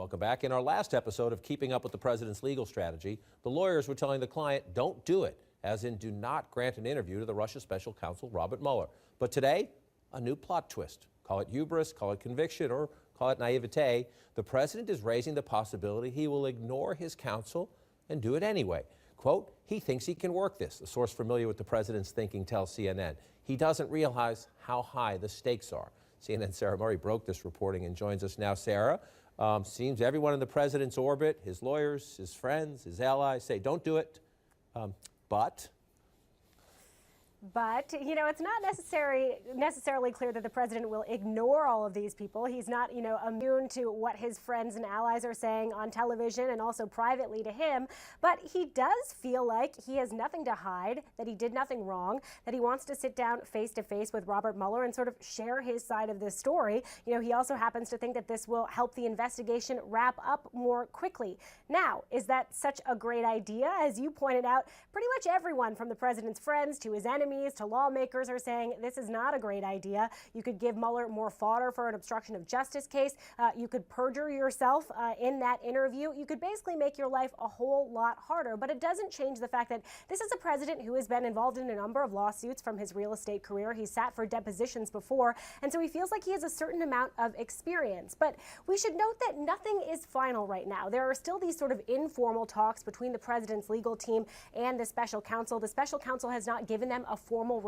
Welcome back. In our last episode of Keeping Up with the President's Legal Strategy, the lawyers were telling the client, don't do it, as in do not grant an interview to the Russia special counsel, Robert Mueller. But today, a new plot twist. Call it hubris, call it conviction, or call it naivete. The president is raising the possibility he will ignore his counsel and do it anyway. Quote, he thinks he can work this. A source familiar with the president's thinking tells CNN. He doesn't realize how high the stakes are. CNN's Sarah Murray broke this reporting and joins us now. Sarah, seems everyone in the president's orbit, his lawyers, his friends, his allies say don't do it, but, you know, it's not necessarily clear that the president will ignore all of these people. He's not, you know, immune to what his friends and allies are saying on television and also privately to him. But he does feel like he has nothing to hide, that he did nothing wrong, that he wants to sit down face to face with Robert Mueller and sort of share his side of this story. You know, he also happens to think that this will help the investigation wrap up more quickly. Now, is that such a great idea? As you pointed out, pretty much everyone from the president's friends to his enemies to lawmakers are saying this is not a great idea. You could give Mueller more fodder for an obstruction of justice case. You could perjure yourself in that interview. You could basically make your life a whole lot harder. But it doesn't change the fact that this is a president who has been involved in a number of lawsuits from his real estate career. He's sat for depositions before, and so he feels like he has a certain amount of experience. But we should note that nothing is final right now. There are still these sort of informal talks between the president's legal team and the special counsel. The special counsel has not given them a formal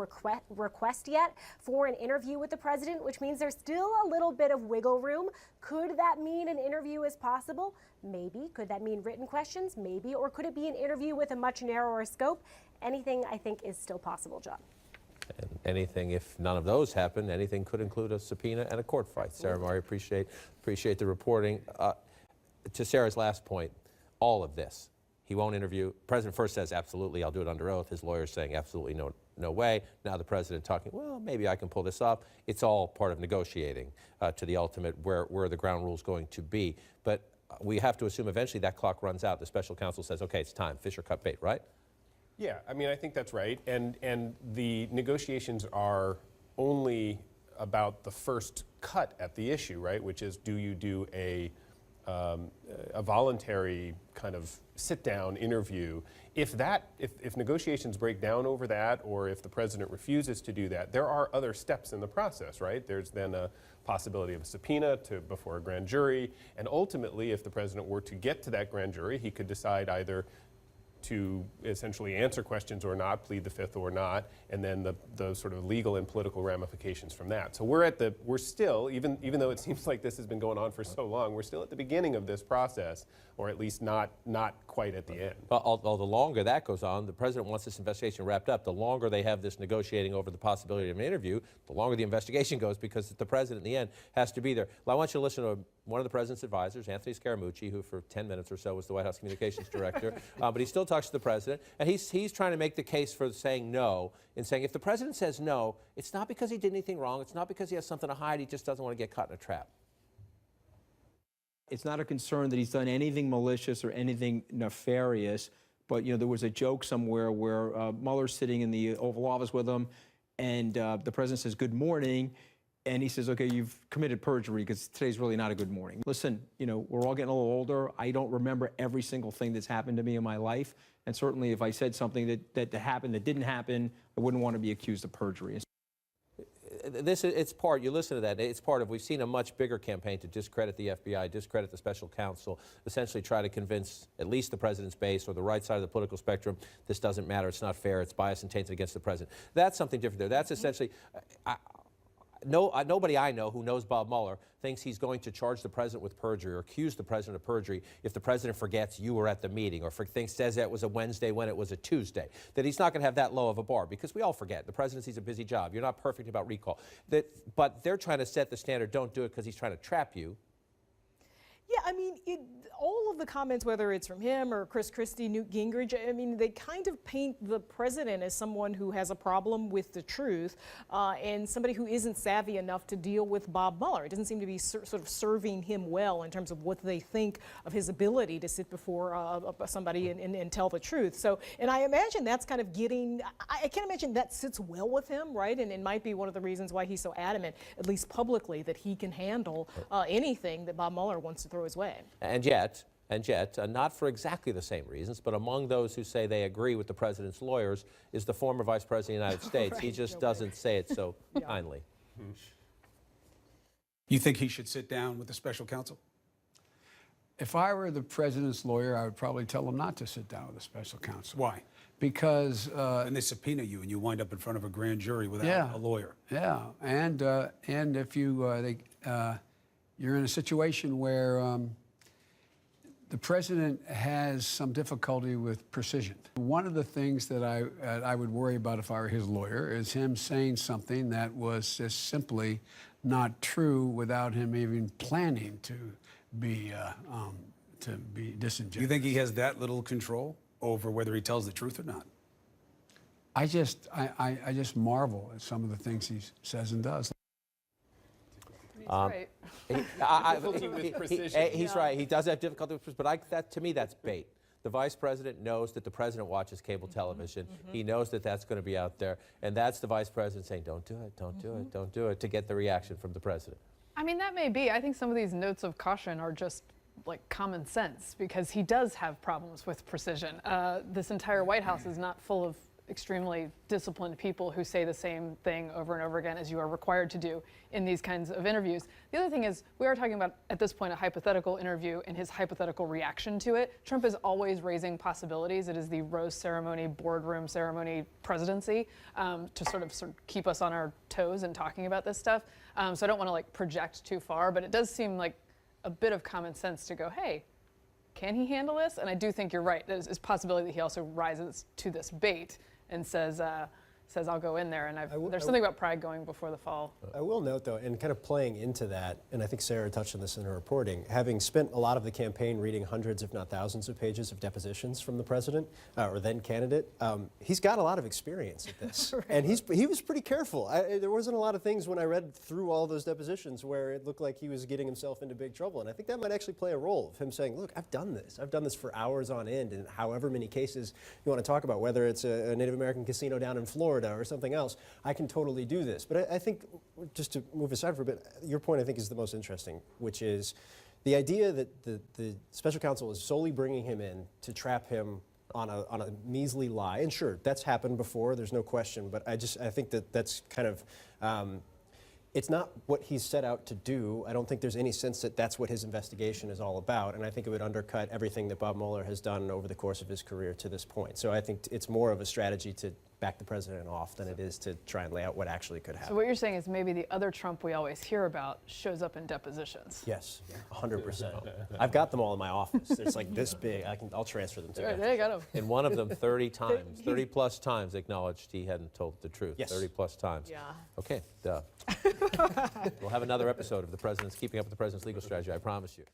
request yet for an interview with the president, which means there's still a little bit of wiggle room. Could that mean an interview is possible? Maybe. Could that mean written questions? Maybe. Or could it be an interview with a much narrower scope? Anything, I think, is still possible, John. And anything, if none of those happen, anything could include a subpoena and a court fight. Sarah Murray, appreciate the reporting. To Sarah's last point, all of this, he won't interview. The president first says, absolutely, I'll do it under oath. His lawyer's saying, absolutely no way. Now the president talking, well, maybe I can pull this off. It's all part of negotiating to the ultimate where the ground rule is going to be. But we have to assume eventually that clock runs out. The special counsel says, okay, it's time. Fish or cut bait, right? Yeah, I mean, I think that's right. And the negotiations are only about the first cut at the issue, right? Which is, do you do a voluntary kind of sit-down interview? If negotiations break down over that, or if the president refuses to do that, there are other steps in the process, right? There's then a possibility of a subpoena before a grand jury, and ultimately, if the president were to get to that grand jury, he could decide either to essentially answer questions or not, plead the fifth or not, and then the sort of legal and political ramifications from that. So we're still, even though it seems like this has been going on for so long, we're still at the beginning of this process, or at least not quite at the end. Well, the longer that goes on, the president wants this investigation wrapped up, the longer they have this negotiating over the possibility of an interview, the longer the investigation goes, because the president in the end has to be there. Well, I want you to listen to one of the president's advisors, Anthony Scaramucci, who for 10 minutes or so was the White House communications director, but he still talks to the president, and he's trying to make the case for saying no, and saying if the president says no, it's not because he did anything wrong, it's not because he has something to hide, he just doesn't want to get caught in a trap. It's not a concern that he's done anything malicious or anything nefarious, but you know, there was a joke somewhere where Mueller's sitting in the Oval Office with him, and the president says, good morning, and he says, okay, you've committed perjury because today's really not a good morning. Listen, you know, we're all getting a little older. I don't remember every single thing that's happened to me in my life, and certainly if I said something that happened that didn't happen, I wouldn't want to be accused of perjury. It's part, you listen to that, it's part of, we've seen a much bigger campaign to discredit the FBI, discredit the special counsel, essentially try to convince at least the president's base or the right side of the political spectrum, this doesn't matter, it's not fair, it's biased and tainted against the president. That's something different there. That's essentially, nobody I know who knows Bob Mueller thinks he's going to charge the president with perjury or accuse the president of perjury if the president forgets you were at the meeting, or says that it was a Wednesday when it was a Tuesday. That he's not going to have that low of a bar, because we all forget. The presidency's a busy job. You're not perfect about recall. But they're trying to set the standard. Don't do it because he's trying to trap you. Yeah, I mean, all of the comments, whether it's from him or Chris Christie, Newt Gingrich, I mean, they kind of paint the president as someone who has a problem with the truth and somebody who isn't savvy enough to deal with Bob Mueller. It doesn't seem to be sort of serving him well in terms of what they think of his ability to sit before somebody and tell the truth. So, and I imagine that's kind of getting, I can't imagine that sits well with him, right? And it might be one of the reasons why he's so adamant, at least publicly, that he can handle anything that Bob Mueller wants to throw his way. way. And yet, not for exactly the same reasons, but among those who say they agree with the president's lawyers is the former Vice President of the United States. He Right, just Joe doesn't say it so kindly. You think he should sit down with the special counsel? If I were the president's lawyer, I would probably tell him not to sit down with the special counsel. Why? Because, And they subpoena you, and you wind up in front of a grand jury without yeah, a lawyer. yeah, and if you're in a situation where the president has some difficulty with precision. One of the things that I would worry about if I were his lawyer is him saying something that was just simply not true without him even planning to be disingenuous. Do you think he has that little control over whether he tells the truth or not? I just marvel at some of the things he says and does. He's right. Difficulty with precision. He's right. He does have difficulty with precision, but to me, that's bait. The vice president knows that the president watches cable television. He knows that that's going to be out there, and that's the vice president saying, "Don't do it, don't do it, don't do it," to get the reaction from the president. I mean, that may be. I think some of these notes of caution are just like common sense because he does have problems with precision. This entire White House is not full of extremely disciplined people who say the same thing over and over again as you are required to do in these kinds of interviews. The other thing is we are talking about, at this point, a hypothetical interview and his hypothetical reaction to it. Trump is always raising possibilities. It is the rose ceremony, boardroom ceremony presidency to sort of keep us on our toes and talking about this stuff. So I don't want to like project too far, but it does seem like a bit of common sense to go, hey, can he handle this? And I do think you're right. There's a possibility that he also rises to this bait and says, I'll go in there. And there's something about pride going before the fall. I will note, though, and kind of playing into that, and I think Sarah touched on this in her reporting, having spent a lot of the campaign reading hundreds, if not thousands, of pages of depositions from the president, or then candidate, he's got a lot of experience at this. Right. And he was pretty careful. There wasn't a lot of things when I read through all those depositions where it looked like he was getting himself into big trouble. And I think that might actually play a role of him saying, look, I've done this. I've done this for hours on end, and however many cases you want to talk about, whether it's a Native American casino down in Florida or something else, I can totally do this. But I think, just to move aside for a bit, your point I think is the most interesting, which is the idea that the special counsel is solely bringing him in to trap him on a measly lie. And sure, that's happened before, there's no question, but I think that's kind of, it's not what he's set out to do. I don't think there's any sense that that's what his investigation is all about, and I think it would undercut everything that Bob Mueller has done over the course of his career to this point. So I think it's more of a strategy to back the president off than it is to try and lay out what actually could happen. So what you're saying is maybe the other Trump we always hear about shows up in depositions. Yes, 100%. I've got them all in my office. It's like this big. I'll transfer them to you. There you go. In one of them, 30 times, 30 plus times acknowledged he hadn't told the truth. Yes. 30 plus times. Yeah. Okay, duh. We'll have another episode of the president's Keeping Up with the President's Legal Strategy, I promise you.